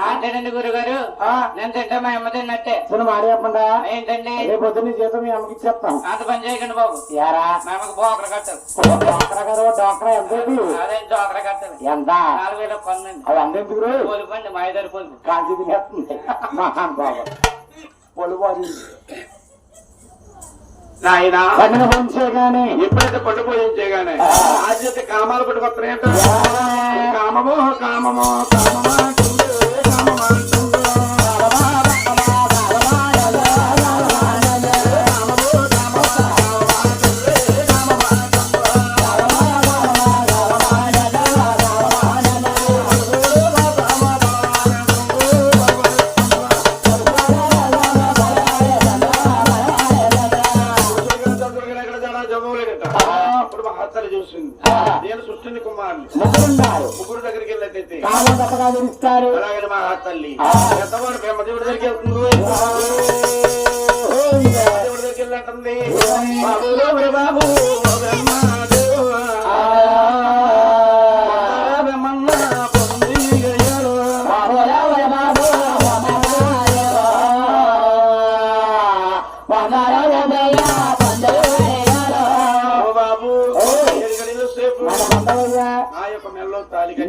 అంతేనండి గురుగారు. నేను తింటా మా అమ్మ తిన్నట్టే. మాట చెప్పండా ఏంటండి? రేపు పొద్దున్న జీతం మీ అమ్మకి ఇచ్చేస్తాం. అంత పని చేయకండి బాబు. యారా మా అమ్మకి బోకర కట్టాలి. డాక్టర్ గారు డాక్టర్ ఎంత అదే డోకర కట్టాలి. ఎంత 4000 పన్నండి. అది అందెందుకు పొలుపండి మా ఇద్దరు పొలుపు కాంతి తినేస్తుంది మహాన్ బాబు పొలుపు నాయన పన్నున పంచేగానే ఎప్పుడైతే పట్టు పోయించేగానే ఆద్యత కామాలు పట్టుకొస్తున్నాయి. కామమో కామమో కామమా కామమా ముగ్గురు దగ్గరికి వెళ్ళట్లయితే అలాగే మా తల్లి ఎంతవాడు బ్రహ్మదేవుడి దగ్గరికి వెళ్తుంది. దేవుడి దగ్గరికి వెళ్ళంటుంది. బాబు బాబు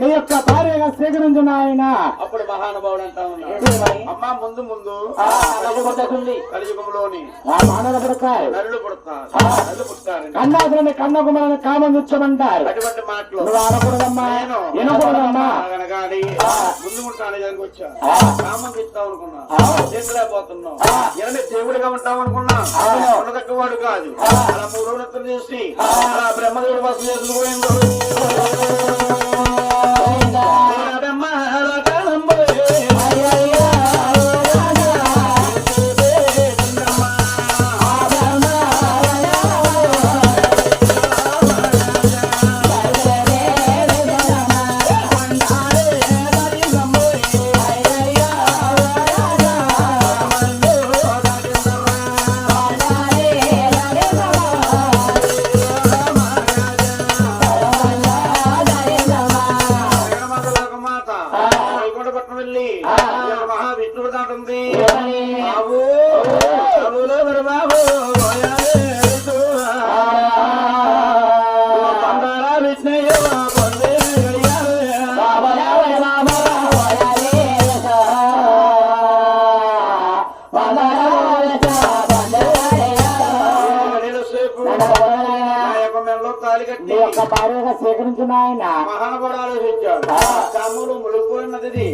నీ యొక్క భార్యగా స్వీకరించిన ఆయన అప్పుడు మహానుభావుడు అంటా ఉన్నాడు. అమ్మ ముందు ముందు కలియుగంలోని మానవ పుడతారు నరులు పుడతారు నరులు పుట్టారు. కన్నాదులని కన్నకుమలను కామందించమంటారు. అటువంటి మాటలు నువ్వు ఆడకూడదమ్మా వినకూడదమ్మా. అనగాడి ముందు ఉంటాను దానికి వచ్చా కామం ఇస్తాం అనుకున్నా చేయలేకపోతున్నాం. ఎవరి దేవుడిగా ఉంటాం అనుకున్నా ఉండదగ్గ వాడు కాదు. అలా 3 రోజులు చేసి అలా బ్రహ్మదేవుడు వసతి చేసుకుపోయింది. మహావిష్ణుడు దాటుంది. బాబు బాబు విష్ణయ్య నీ యొక్క భార్యగా స్వీకరించిన ఆయన మహానుభావుడు ఆలోచించాడు. కాములు మునిగిపోయినది.